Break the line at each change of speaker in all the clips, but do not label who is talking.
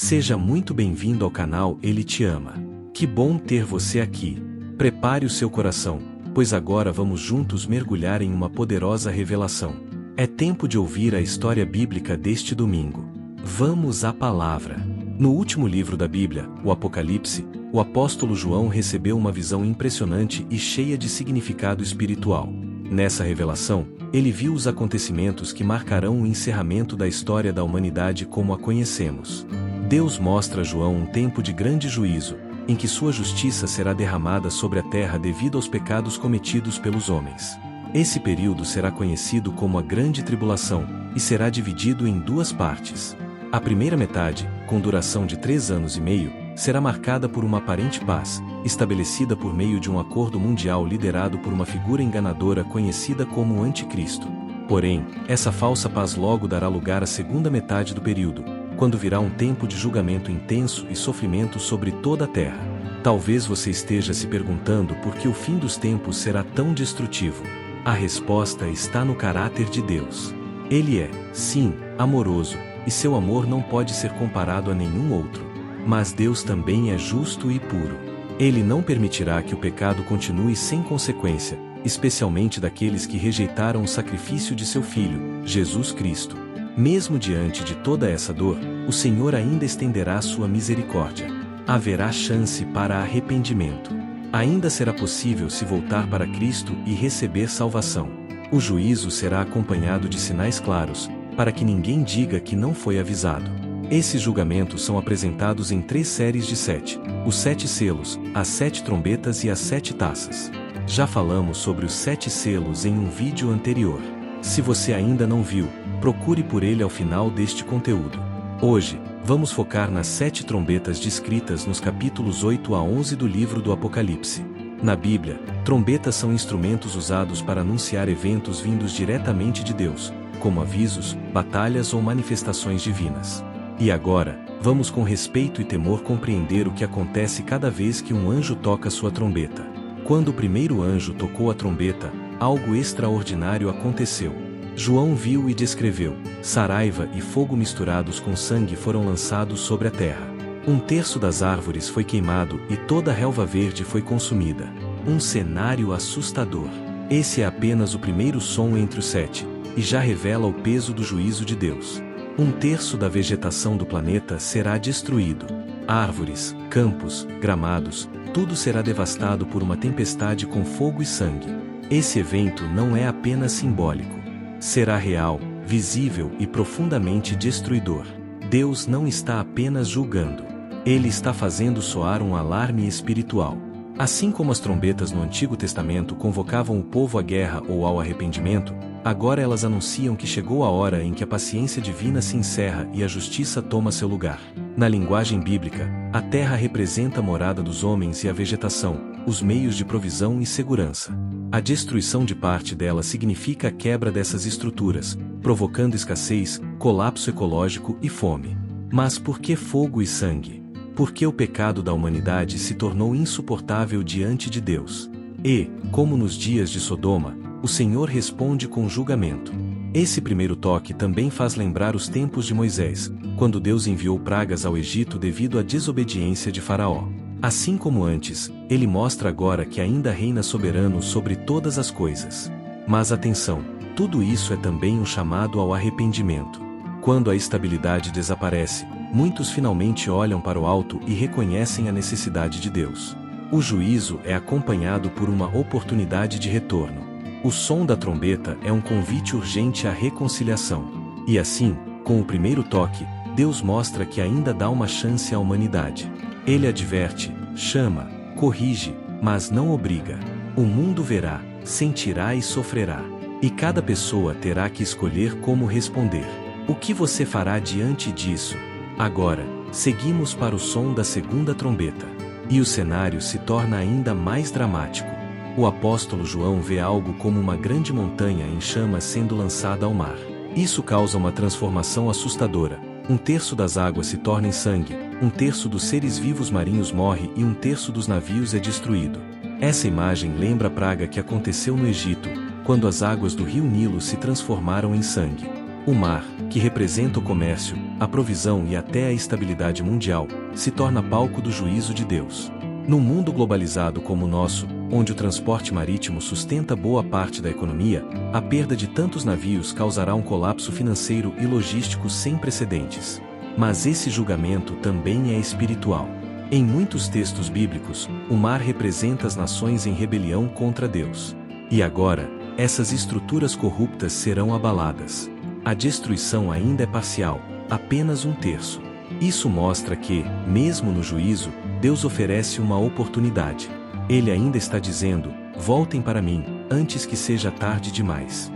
Seja muito bem-vindo ao canal Ele Te Ama. Que bom ter você aqui. Prepare o seu coração, pois agora vamos juntos mergulhar em uma poderosa revelação. É tempo de ouvir a história bíblica deste domingo. Vamos à palavra. No último livro da Bíblia, o Apocalipse, o apóstolo João recebeu uma visão impressionante e cheia de significado espiritual. Nessa revelação, ele viu os acontecimentos que marcarão o encerramento da história da humanidade como a conhecemos. Deus mostra a João um tempo de grande juízo, em que sua justiça será derramada sobre a terra devido aos pecados cometidos pelos homens. Esse período será conhecido como a Grande Tribulação, e será dividido em duas partes. A primeira metade, com duração de 3 anos e meio, será marcada por uma aparente paz, estabelecida por meio de um acordo mundial liderado por uma figura enganadora conhecida como o Anticristo. Porém, essa falsa paz logo dará lugar à segunda metade do período, quando virá um tempo de julgamento intenso e sofrimento sobre toda a terra. Talvez você esteja se perguntando por que o fim dos tempos será tão destrutivo. A resposta está no caráter de Deus. Ele é, sim, amoroso, e seu amor não pode ser comparado a nenhum outro. Mas Deus também é justo e puro. Ele não permitirá que o pecado continue sem consequência, especialmente daqueles que rejeitaram o sacrifício de seu Filho, Jesus Cristo. Mesmo diante de toda essa dor, o Senhor ainda estenderá sua misericórdia. Haverá chance para arrependimento. Ainda será possível se voltar para Cristo e receber salvação. O juízo será acompanhado de sinais claros, para que ninguém diga que não foi avisado. Esses julgamentos são apresentados em 3 séries de 7, os 7 selos, as 7 trombetas e as 7 taças. Já falamos sobre os 7 selos em um vídeo anterior. Se você ainda não viu, procure por ele ao final deste conteúdo. Hoje, vamos focar nas 7 trombetas descritas nos capítulos 8 a 11 do livro do Apocalipse. Na Bíblia, trombetas são instrumentos usados para anunciar eventos vindos diretamente de Deus, como avisos, batalhas ou manifestações divinas. E agora, vamos com respeito e temor compreender o que acontece cada vez que um anjo toca sua trombeta. Quando o primeiro anjo tocou a trombeta, algo extraordinário aconteceu. João viu e descreveu: saraiva e fogo misturados com sangue foram lançados sobre a terra. 1/3 das árvores foi queimado e toda a relva verde foi consumida. Um cenário assustador. Esse é apenas o primeiro som entre os 7, e já revela o peso do juízo de Deus. 1/3 da vegetação do planeta será destruído. Árvores, campos, gramados, tudo será devastado por uma tempestade com fogo e sangue. Esse evento não é apenas simbólico. Será real, visível e profundamente destruidor. Deus não está apenas julgando. Ele está fazendo soar um alarme espiritual. Assim como as trombetas no Antigo Testamento convocavam o povo à guerra ou ao arrependimento, agora elas anunciam que chegou a hora em que a paciência divina se encerra e a justiça toma seu lugar. Na linguagem bíblica, a terra representa a morada dos homens e a vegetação, os meios de provisão e segurança. A destruição de parte dela significa a quebra dessas estruturas, provocando escassez, colapso ecológico e fome. Mas por que fogo e sangue? Porque o pecado da humanidade se tornou insuportável diante de Deus. E, como nos dias de Sodoma, o Senhor responde com julgamento. Esse primeiro toque também faz lembrar os tempos de Moisés, quando Deus enviou pragas ao Egito devido à desobediência de Faraó. Assim como antes, ele mostra agora que ainda reina soberano sobre todas as coisas. Mas atenção, tudo isso é também um chamado ao arrependimento. Quando a estabilidade desaparece, muitos finalmente olham para o alto e reconhecem a necessidade de Deus. O juízo é acompanhado por uma oportunidade de retorno. O som da trombeta é um convite urgente à reconciliação. E assim, com o primeiro toque, Deus mostra que ainda dá uma chance à humanidade. Ele adverte, chama, corrige, mas não obriga. O mundo verá, sentirá e sofrerá. E cada pessoa terá que escolher como responder. O que você fará diante disso? Agora, seguimos para o som da segunda trombeta. E o cenário se torna ainda mais dramático. O apóstolo João vê algo como uma grande montanha em chamas sendo lançada ao mar. Isso causa uma transformação assustadora. 1/3 das águas se torna em sangue, 1/3 dos seres vivos marinhos morre e 1/3 dos navios é destruído. Essa imagem lembra a praga que aconteceu no Egito, quando as águas do rio Nilo se transformaram em sangue. O mar, que representa o comércio, a provisão e até a estabilidade mundial, se torna palco do juízo de Deus. Num mundo globalizado como o nosso, onde o transporte marítimo sustenta boa parte da economia, a perda de tantos navios causará um colapso financeiro e logístico sem precedentes. Mas esse julgamento também é espiritual. Em muitos textos bíblicos, o mar representa as nações em rebelião contra Deus. E agora, essas estruturas corruptas serão abaladas. A destruição ainda é parcial, apenas 1/3. Isso mostra que, mesmo no juízo, Deus oferece uma oportunidade. Ele ainda está dizendo: voltem para mim, antes que seja tarde demais.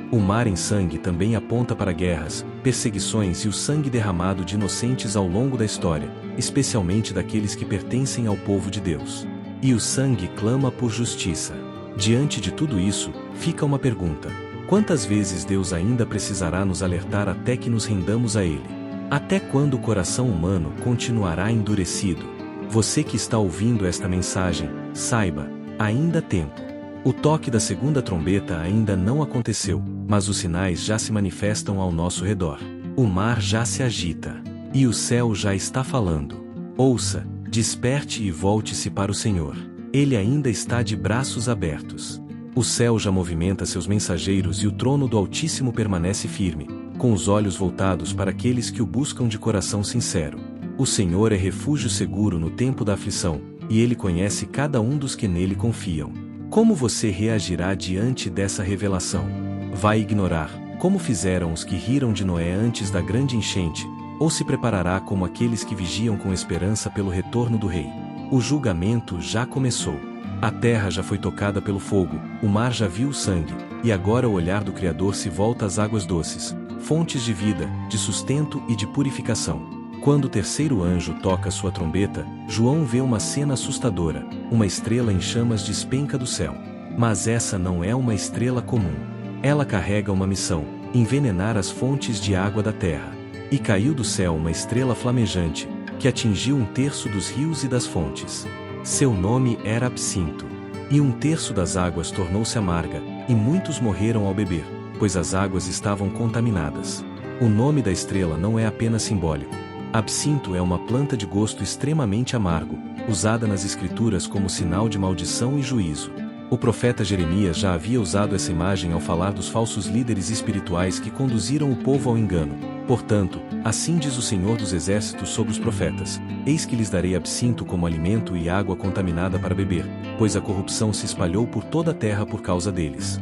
O mar em sangue também aponta para guerras, perseguições e o sangue derramado de inocentes ao longo da história, especialmente daqueles que pertencem ao povo de Deus. E o sangue clama por justiça. Diante de tudo isso, fica uma pergunta: quantas vezes Deus ainda precisará nos alertar até que nos rendamos a Ele? Até quando o coração humano continuará endurecido? Você que está ouvindo esta mensagem, saiba, ainda há tempo. O toque da segunda trombeta ainda não aconteceu, mas os sinais já se manifestam ao nosso redor. O mar já se agita. E o céu já está falando. Ouça, desperte e volte-se para o Senhor. Ele ainda está de braços abertos. O céu já movimenta seus mensageiros e o trono do Altíssimo permanece firme, com os olhos voltados para aqueles que o buscam de coração sincero. O Senhor é refúgio seguro no tempo da aflição, e Ele conhece cada um dos que nele confiam. Como você reagirá diante dessa revelação? Vai ignorar, como fizeram os que riram de Noé antes da grande enchente, ou se preparará como aqueles que vigiam com esperança pelo retorno do Rei? O julgamento já começou. A terra já foi tocada pelo fogo, o mar já viu o sangue, e agora o olhar do Criador se volta às águas doces, fontes de vida, de sustento e de purificação. Quando o terceiro anjo toca sua trombeta, João vê uma cena assustadora: uma estrela em chamas despenca do céu. Mas essa não é uma estrela comum. Ela carrega uma missão: envenenar as fontes de água da terra. E caiu do céu uma estrela flamejante, que atingiu 1/3 dos rios e das fontes. Seu nome era Absinto. E 1/3 das águas tornou-se amarga, e muitos morreram ao beber, pois as águas estavam contaminadas. O nome da estrela não é apenas simbólico. Absinto é uma planta de gosto extremamente amargo, usada nas Escrituras como sinal de maldição e juízo. O profeta Jeremias já havia usado essa imagem ao falar dos falsos líderes espirituais que conduziram o povo ao engano. Portanto, assim diz o Senhor dos Exércitos sobre os profetas: eis que lhes darei absinto como alimento e água contaminada para beber, pois a corrupção se espalhou por toda a terra por causa deles.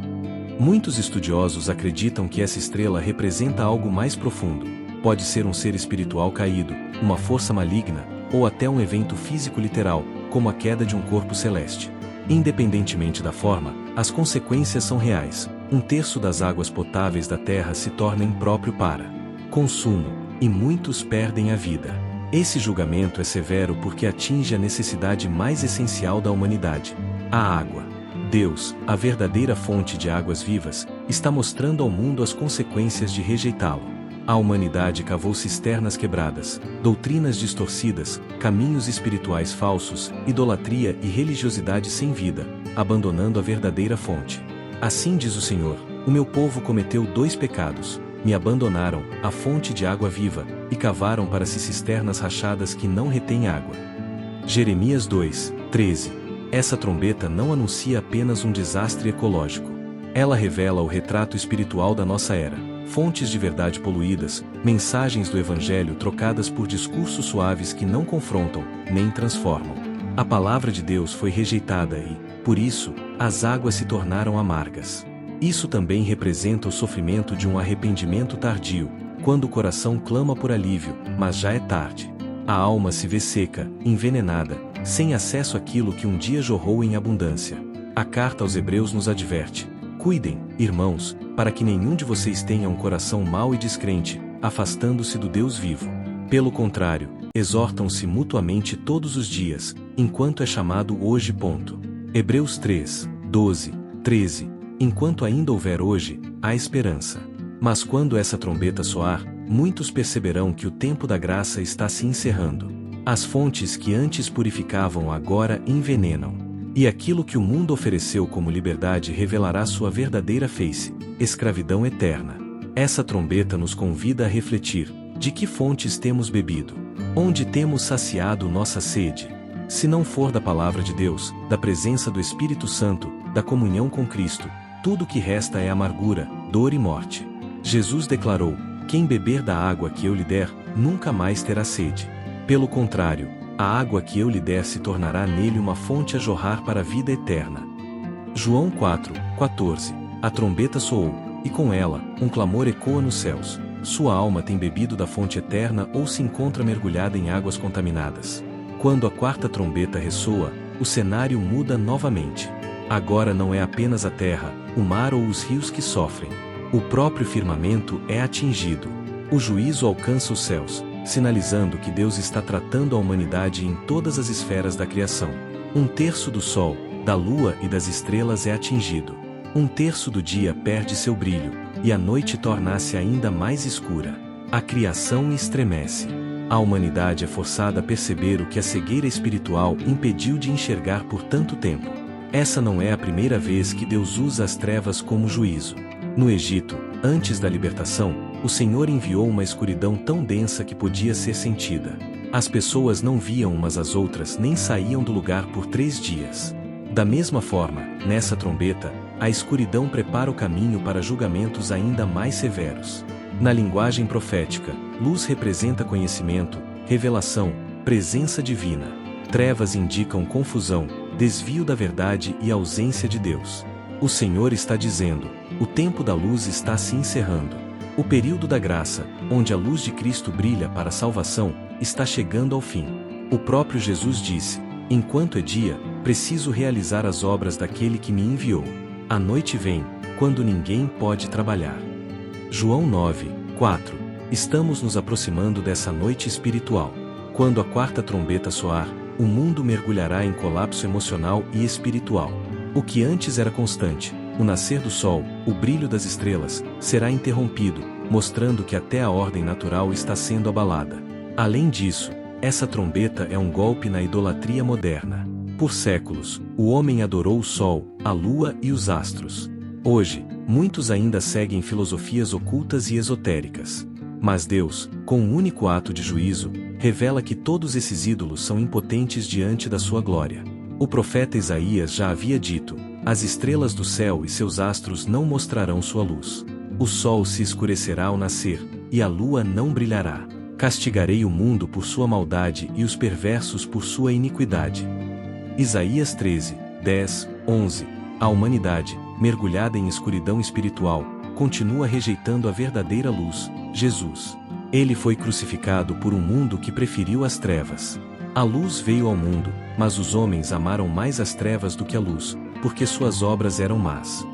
Muitos estudiosos acreditam que essa estrela representa algo mais profundo. Pode ser um ser espiritual caído, uma força maligna, ou até um evento físico literal, como a queda de um corpo celeste. Independentemente da forma, as consequências são reais. 1/3 das águas potáveis da terra se torna impróprio para consumo, e muitos perdem a vida. Esse julgamento é severo porque atinge a necessidade mais essencial da humanidade: a água. Deus, a verdadeira fonte de águas vivas, está mostrando ao mundo as consequências de rejeitá-lo. A humanidade cavou cisternas quebradas, doutrinas distorcidas, caminhos espirituais falsos, idolatria e religiosidade sem vida, abandonando a verdadeira fonte. Assim diz o Senhor: o meu povo cometeu 2 pecados: me abandonaram, a fonte de água viva, e cavaram para si cisternas rachadas que não retêm água. Jeremias 2:13. Essa trombeta não anuncia apenas um desastre ecológico. Ela revela o retrato espiritual da nossa era. Fontes de verdade poluídas, mensagens do Evangelho trocadas por discursos suaves que não confrontam, nem transformam. A palavra de Deus foi rejeitada e, por isso, as águas se tornaram amargas. Isso também representa o sofrimento de um arrependimento tardio, quando o coração clama por alívio, mas já é tarde. A alma se vê seca, envenenada, sem acesso àquilo que um dia jorrou em abundância. A carta aos Hebreus nos adverte: cuidem, irmãos, para que nenhum de vocês tenha um coração mau e descrente, afastando-se do Deus vivo. Pelo contrário, exortam-se mutuamente todos os dias, enquanto é chamado hoje. Hebreus 3:12-13. Enquanto ainda houver hoje, há esperança. Mas quando essa trombeta soar, muitos perceberão que o tempo da graça está se encerrando. As fontes que antes purificavam agora envenenam. E aquilo que o mundo ofereceu como liberdade revelará sua verdadeira face: escravidão eterna. Essa trombeta nos convida a refletir: de que fontes temos bebido? Onde temos saciado nossa sede? Se não for da palavra de Deus, da presença do Espírito Santo, da comunhão com Cristo, tudo o que resta é amargura, dor e morte. Jesus declarou: quem beber da água que eu lhe der, nunca mais terá sede. Pelo contrário, a água que eu lhe der se tornará nele uma fonte a jorrar para a vida eterna. João 4:14. A trombeta soou, e com ela, um clamor ecoa nos céus. Sua alma tem bebido da fonte eterna ou se encontra mergulhada em águas contaminadas. Quando a quarta trombeta ressoa, o cenário muda novamente. Agora não é apenas a terra, o mar ou os rios que sofrem. O próprio firmamento é atingido. O juízo alcança os céus, sinalizando que Deus está tratando a humanidade em todas as esferas da criação. 1/3 do sol, da lua e das estrelas é atingido. 1/3 do dia perde seu brilho, e a noite torna-se ainda mais escura. A criação estremece. A humanidade é forçada a perceber o que a cegueira espiritual impediu de enxergar por tanto tempo. Essa não é a primeira vez que Deus usa as trevas como juízo. No Egito, antes da libertação, o Senhor enviou uma escuridão tão densa que podia ser sentida. As pessoas não viam umas às outras nem saíam do lugar por 3 dias. Da mesma forma, nessa trombeta, a escuridão prepara o caminho para julgamentos ainda mais severos. Na linguagem profética, luz representa conhecimento, revelação, presença divina. Trevas indicam confusão, desvio da verdade e ausência de Deus. O Senhor está dizendo: o tempo da luz está se encerrando. O período da graça, onde a luz de Cristo brilha para a salvação, está chegando ao fim. O próprio Jesus disse: enquanto é dia, preciso realizar as obras daquele que me enviou. A noite vem, quando ninguém pode trabalhar. João 9:4. Estamos nos aproximando dessa noite espiritual. Quando a quarta trombeta soar, o mundo mergulhará em colapso emocional e espiritual. O que antes era constante, o nascer do sol, o brilho das estrelas, será interrompido, mostrando que até a ordem natural está sendo abalada. Além disso, essa trombeta é um golpe na idolatria moderna. Por séculos, o homem adorou o sol, a lua e os astros. Hoje, muitos ainda seguem filosofias ocultas e esotéricas. Mas Deus, com um único ato de juízo, revela que todos esses ídolos são impotentes diante da sua glória. O profeta Isaías já havia dito: as estrelas do céu e seus astros não mostrarão sua luz. O sol se escurecerá ao nascer, e a lua não brilhará. Castigarei o mundo por sua maldade e os perversos por sua iniquidade. Isaías 13:10-11. A humanidade, mergulhada em escuridão espiritual, continua rejeitando a verdadeira luz, Jesus. Ele foi crucificado por um mundo que preferiu as trevas. A luz veio ao mundo, mas os homens amaram mais as trevas do que a luz, porque suas obras eram más.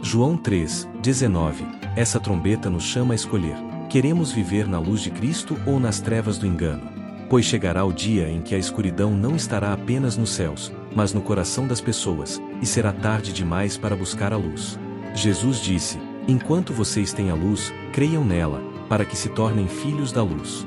João 3:19. Essa trombeta nos chama a escolher: queremos viver na luz de Cristo ou nas trevas do engano? Pois chegará o dia em que a escuridão não estará apenas nos céus, mas no coração das pessoas, e será tarde demais para buscar a luz. Jesus disse: enquanto vocês têm a luz, creiam nela, para que se tornem filhos da luz.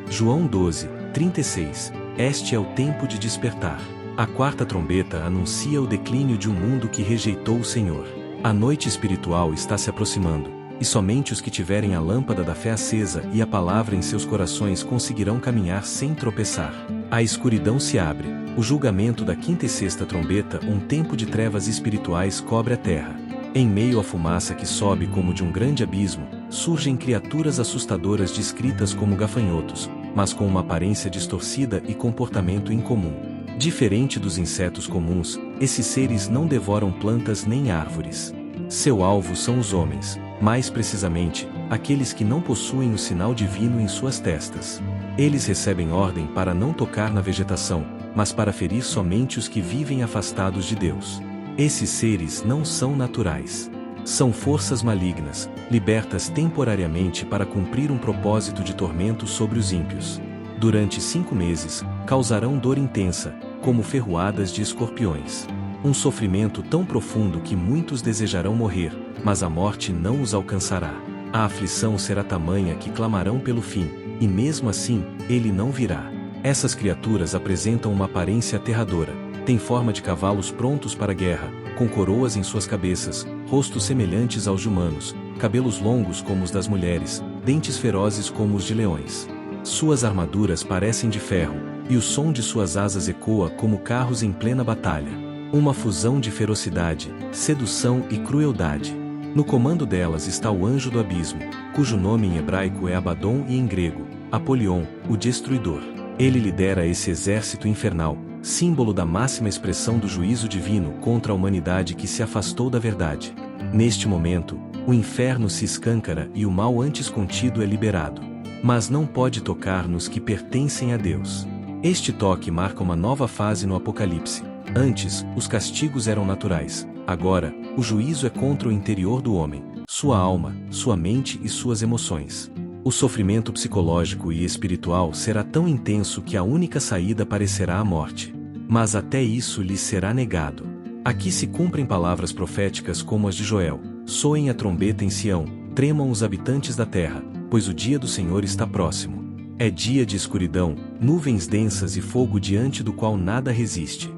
João 12:36. Este é o tempo de despertar. A quarta trombeta anuncia o declínio de um mundo que rejeitou o Senhor. A noite espiritual está se aproximando, e somente os que tiverem a lâmpada da fé acesa e a palavra em seus corações conseguirão caminhar sem tropeçar. A escuridão se abre, o julgamento da quinta e sexta trombeta, um tempo de trevas espirituais cobre a terra. Em meio à fumaça que sobe como de um grande abismo, surgem criaturas assustadoras descritas como gafanhotos, mas com uma aparência distorcida e comportamento incomum. Diferente dos insetos comuns, esses seres não devoram plantas nem árvores. Seu alvo são os homens, mais precisamente, aqueles que não possuem o sinal divino em suas testas. Eles recebem ordem para não tocar na vegetação, mas para ferir somente os que vivem afastados de Deus. Esses seres não são naturais. São forças malignas, libertas temporariamente para cumprir um propósito de tormento sobre os ímpios. Durante 5 meses, causarão dor intensa, como ferroadas de escorpiões. Um sofrimento tão profundo que muitos desejarão morrer, mas a morte não os alcançará. A aflição será tamanha que clamarão pelo fim, e mesmo assim, ele não virá. Essas criaturas apresentam uma aparência aterradora. Têm forma de cavalos prontos para a guerra, com coroas em suas cabeças, rostos semelhantes aos de humanos, cabelos longos como os das mulheres, dentes ferozes como os de leões. Suas armaduras parecem de ferro, e o som de suas asas ecoa como carros em plena batalha. Uma fusão de ferocidade, sedução e crueldade. No comando delas está o anjo do abismo, cujo nome em hebraico é Abaddon e em grego, Apolion, o destruidor. Ele lidera esse exército infernal, símbolo da máxima expressão do juízo divino contra a humanidade que se afastou da verdade. Neste momento, o inferno se escâncara e o mal antes contido é liberado. Mas não pode tocar nos que pertencem a Deus. Este toque marca uma nova fase no Apocalipse. Antes, os castigos eram naturais. Agora, o juízo é contra o interior do homem, sua alma, sua mente e suas emoções. O sofrimento psicológico e espiritual será tão intenso que a única saída parecerá a morte. Mas até isso lhes será negado. Aqui se cumprem palavras proféticas como as de Joel: soem a trombeta em Sião, tremam os habitantes da terra, pois o dia do Senhor está próximo. É dia de escuridão, nuvens densas e fogo diante do qual nada resiste.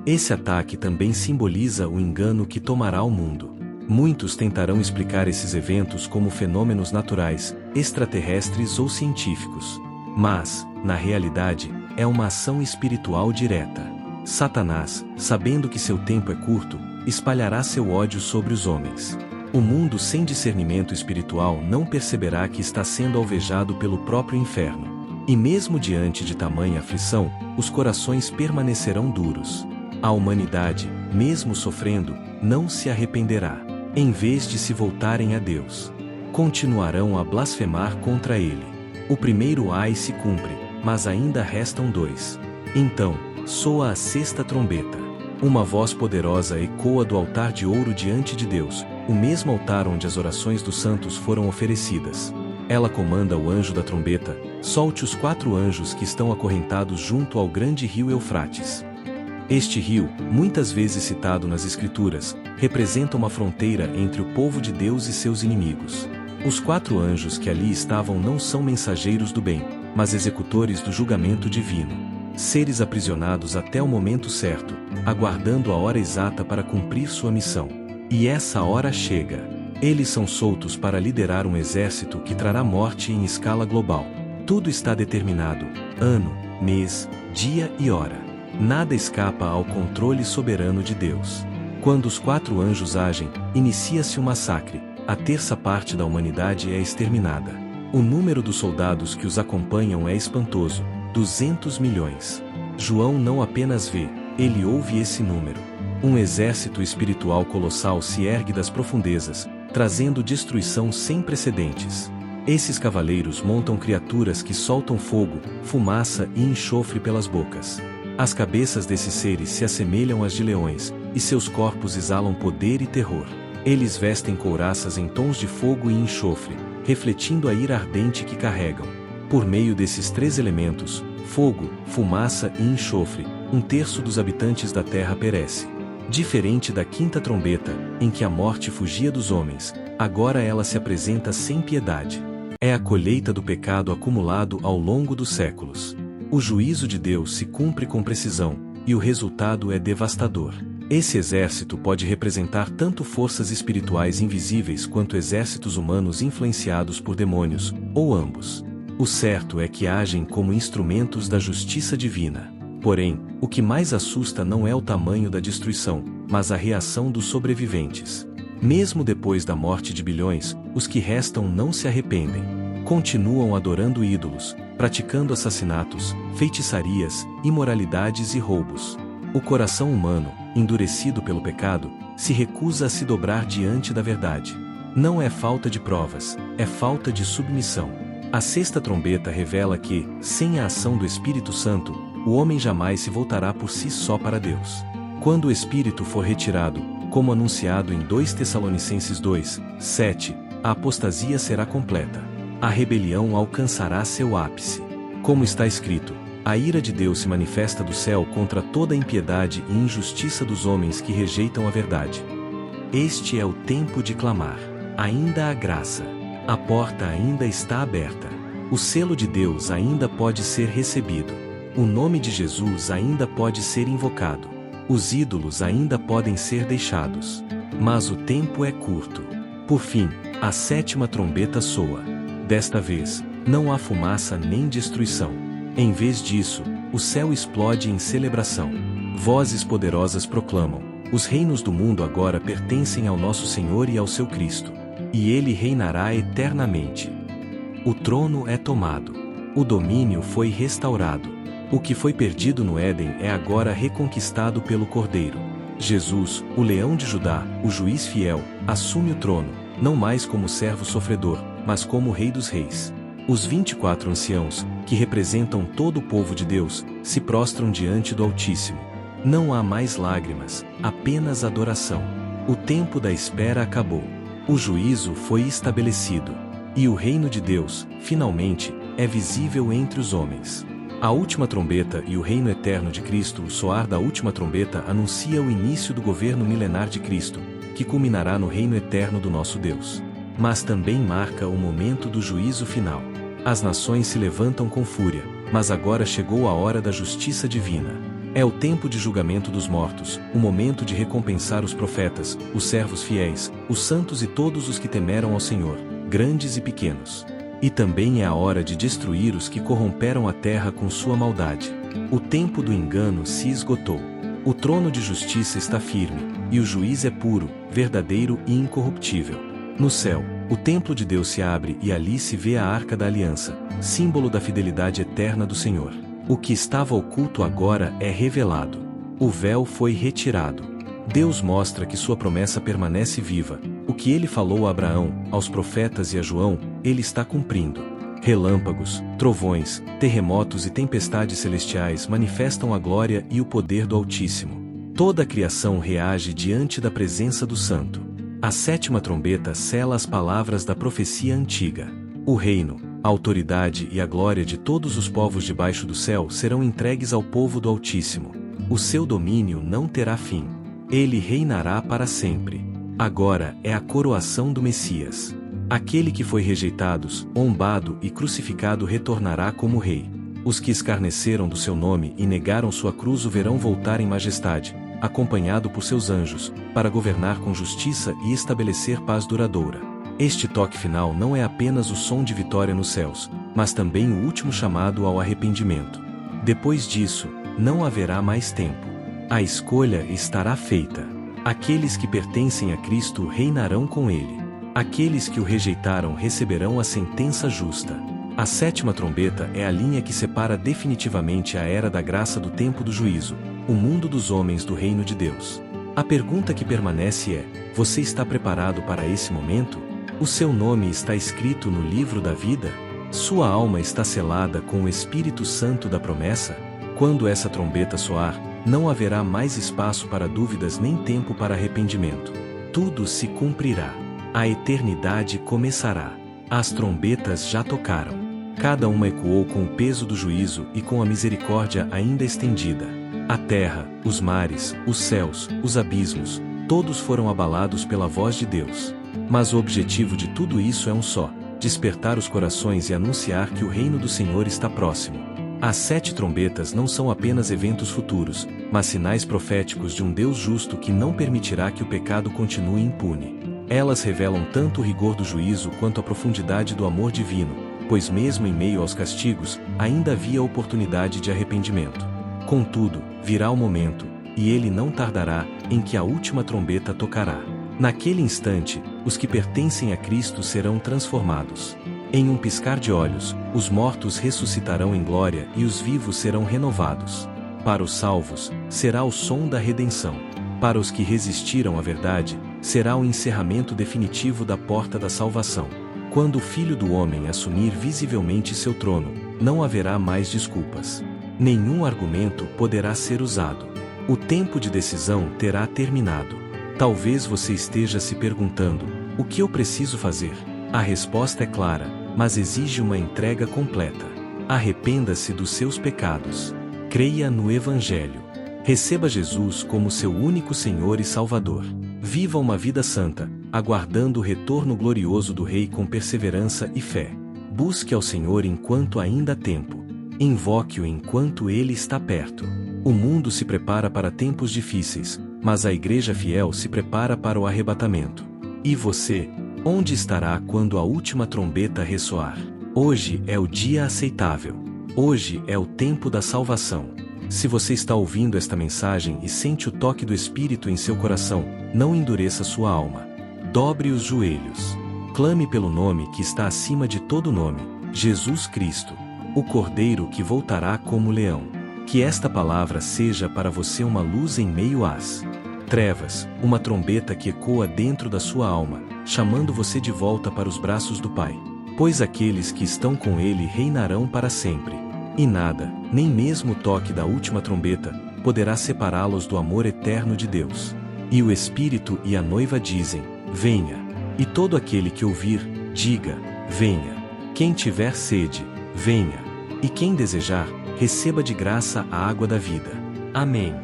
Esse ataque também simboliza o engano que tomará o mundo. Muitos tentarão explicar esses eventos como fenômenos naturais, extraterrestres ou científicos. Mas, na realidade, é uma ação espiritual direta. Satanás, sabendo que seu tempo é curto, espalhará seu ódio sobre os homens. O mundo sem discernimento espiritual não perceberá que está sendo alvejado pelo próprio inferno. E mesmo diante de tamanha aflição, os corações permanecerão duros. A humanidade, mesmo sofrendo, não se arrependerá. Em vez de se voltarem a Deus, continuarão a blasfemar contra Ele. O primeiro ai se cumpre, mas ainda restam 2. Então, soa a 6ª trombeta. Uma voz poderosa ecoa do altar de ouro diante de Deus, o mesmo altar onde as orações dos santos foram oferecidas. Ela comanda o anjo da trombeta: solte os 4 anjos que estão acorrentados junto ao grande rio Eufrates. Este rio, muitas vezes citado nas Escrituras, representa uma fronteira entre o povo de Deus e seus inimigos. Os 4 anjos que ali estavam não são mensageiros do bem, mas executores do julgamento divino. Seres aprisionados até o momento certo, aguardando a hora exata para cumprir sua missão. E essa hora chega. Eles são soltos para liderar um exército que trará morte em escala global. Tudo está determinado: ano, mês, dia e hora. Nada escapa ao controle soberano de Deus. Quando os 4 anjos agem, inicia-se um massacre. A 1/3 parte da humanidade é exterminada. O número dos soldados que os acompanham é espantoso: 200 milhões. João não apenas vê, ele ouve esse número. Um exército espiritual colossal se ergue das profundezas, trazendo destruição sem precedentes. Esses cavaleiros montam criaturas que soltam fogo, fumaça e enxofre pelas bocas. As cabeças desses seres se assemelham às de leões, e seus corpos exalam poder e terror. Eles vestem couraças em tons de fogo e enxofre, refletindo a ira ardente que carregam. Por meio desses 3 elementos, fogo, fumaça e enxofre, 1/3 dos habitantes da terra perece. Diferente da 5ª trombeta, em que a morte fugia dos homens, agora ela se apresenta sem piedade. É a colheita do pecado acumulado ao longo dos séculos. O juízo de Deus se cumpre com precisão, e o resultado é devastador. Esse exército pode representar tanto forças espirituais invisíveis quanto exércitos humanos influenciados por demônios, ou ambos. O certo é que agem como instrumentos da justiça divina. Porém, o que mais assusta não é o tamanho da destruição, mas a reação dos sobreviventes. Mesmo depois da morte de bilhões, os que restam não se arrependem. Continuam adorando ídolos, praticando assassinatos, feitiçarias, imoralidades e roubos. O coração humano, endurecido pelo pecado, se recusa a se dobrar diante da verdade. Não é falta de provas, é falta de submissão. A 6ª trombeta revela que, sem a ação do Espírito Santo, o homem jamais se voltará por si só para Deus. Quando o Espírito for retirado, como anunciado em 2 Tessalonicenses 2, 7, a apostasia será completa. A rebelião alcançará seu ápice. Como está escrito: a ira de Deus se manifesta do céu contra toda a impiedade e injustiça dos homens que rejeitam a verdade. Este é o tempo de clamar. Ainda há graça. A porta ainda está aberta. O selo de Deus ainda pode ser recebido. O nome de Jesus ainda pode ser invocado. Os ídolos ainda podem ser deixados. Mas o tempo é curto. Por fim, A sétima trombeta soa. Desta vez, não há fumaça nem destruição. Em vez disso, o céu explode em celebração. Vozes poderosas proclamam: os reinos do mundo agora pertencem ao nosso Senhor e ao seu Cristo. E ele reinará eternamente. O trono é tomado. O domínio foi restaurado. O que foi perdido no Éden é agora reconquistado pelo Cordeiro. Jesus, o leão de Judá, o juiz fiel, assume o trono, não mais como servo sofredor, mas como Rei dos Reis. Os 24 anciãos, que representam todo o povo de Deus, se prostram diante do Altíssimo. Não há mais lágrimas, apenas adoração. O tempo da espera acabou. O juízo foi estabelecido. E o reino de Deus, finalmente, é visível entre os homens. A última trombeta e o reino eterno de Cristo, o soar da última trombeta anuncia o início do governo milenar de Cristo, que culminará no reino eterno do nosso Deus. Mas também marca o momento do juízo final. As nações se levantam com fúria, mas agora chegou a hora da justiça divina. É o tempo de julgamento dos mortos, o momento de recompensar os profetas, os servos fiéis, os santos e todos os que temeram ao Senhor, grandes e pequenos. E também é a hora de destruir os que corromperam a terra com sua maldade. O tempo do engano se esgotou. O trono de justiça está firme, e o juiz é puro, verdadeiro e incorruptível. No céu, o templo de Deus se abre e ali se vê a Arca da Aliança, símbolo da fidelidade eterna do Senhor. O que estava oculto agora é revelado. O véu foi retirado. Deus mostra que sua promessa permanece viva. O que ele falou a Abraão, aos profetas e a João, ele está cumprindo. Relâmpagos, trovões, terremotos e tempestades celestiais manifestam a glória e o poder do Altíssimo. Toda a criação reage diante da presença do Santo. A sétima trombeta sela as palavras da profecia antiga. O reino, a autoridade e a glória de todos os povos debaixo do céu serão entregues ao povo do Altíssimo. O seu domínio não terá fim. Ele reinará para sempre. Agora é a coroação do Messias. Aquele que foi rejeitado, zombado e crucificado retornará como rei. Os que escarneceram do seu nome e negaram sua cruz o verão voltar em majestade, acompanhado por seus anjos, para governar com justiça e estabelecer paz duradoura. Este toque final não é apenas o som de vitória nos céus, mas também o último chamado ao arrependimento. Depois disso, não haverá mais tempo. A escolha estará feita. Aqueles que pertencem a Cristo reinarão com ele. Aqueles que o rejeitaram receberão a sentença justa. A sétima trombeta é a linha que separa definitivamente a era da graça do tempo do juízo, o mundo dos homens do reino de Deus. A pergunta que permanece é: você está preparado para esse momento? O seu nome está escrito no livro da vida? Sua alma está selada com o Espírito Santo da promessa? Quando essa trombeta soar, não haverá mais espaço para dúvidas nem tempo para arrependimento. Tudo se cumprirá. A eternidade começará. As trombetas já tocaram. Cada uma ecoou com o peso do juízo e com a misericórdia ainda estendida. A terra, os mares, os céus, os abismos, todos foram abalados pela voz de Deus. Mas o objetivo de tudo isso é um só: despertar os corações e anunciar que o reino do Senhor está próximo. As 7 trombetas não são apenas eventos futuros, mas sinais proféticos de um Deus justo que não permitirá que o pecado continue impune. Elas revelam tanto o rigor do juízo quanto a profundidade do amor divino, pois mesmo em meio aos castigos, ainda havia oportunidade de arrependimento. Contudo, virá o momento, e ele não tardará, em que a última trombeta tocará. Naquele instante, os que pertencem a Cristo serão transformados. Em um piscar de olhos, os mortos ressuscitarão em glória e os vivos serão renovados. Para os salvos, será o som da redenção. Para os que resistiram à verdade, será o encerramento definitivo da porta da salvação. Quando o Filho do Homem assumir visivelmente seu trono, não haverá mais desculpas. Nenhum argumento poderá ser usado. O tempo de decisão terá terminado. Talvez você esteja se perguntando: o que eu preciso fazer? A resposta é clara, mas exige uma entrega completa. Arrependa-se dos seus pecados. Creia no Evangelho. Receba Jesus como seu único Senhor e Salvador. Viva uma vida santa, aguardando o retorno glorioso do Rei com perseverança e fé. Busque ao Senhor enquanto ainda há tempo. Invoque-o enquanto Ele está perto. O mundo se prepara para tempos difíceis, mas a Igreja fiel se prepara para o arrebatamento. E você? Onde estará quando a última trombeta ressoar? Hoje é o dia aceitável. Hoje é o tempo da salvação. Se você está ouvindo esta mensagem e sente o toque do Espírito em seu coração, não endureça sua alma. Dobre os joelhos. Clame pelo nome que está acima de todo nome, Jesus Cristo, o Cordeiro que voltará como leão. Que esta palavra seja para você uma luz em meio às trevas, uma trombeta que ecoa dentro da sua alma, chamando você de volta para os braços do Pai. Pois aqueles que estão com Ele reinarão para sempre. E nada, nem mesmo o toque da última trombeta, poderá separá-los do amor eterno de Deus. E o Espírito e a noiva dizem: venha. E todo aquele que ouvir, diga: venha. Quem tiver sede, venha. E quem desejar, receba de graça a água da vida. Amém.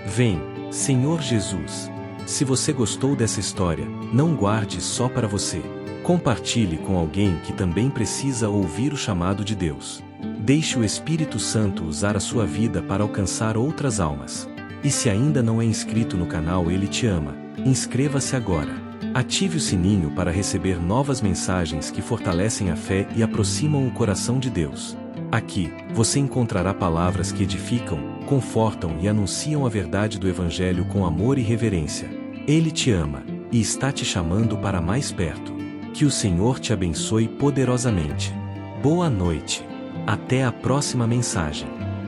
Vem, Senhor Jesus. Se você gostou dessa história, não guarde só para você. Compartilhe com alguém que também precisa ouvir o chamado de Deus. Deixe o Espírito Santo usar a sua vida para alcançar outras almas. E se ainda não é inscrito no canal Ele Te Ama, inscreva-se agora. Ative o sininho para receber novas mensagens que fortalecem a fé e aproximam o coração de Deus. Aqui, você encontrará palavras que edificam, confortam e anunciam a verdade do Evangelho com amor e reverência. Ele te ama e está te chamando para mais perto. Que o Senhor te abençoe poderosamente. Boa noite. Até a próxima mensagem.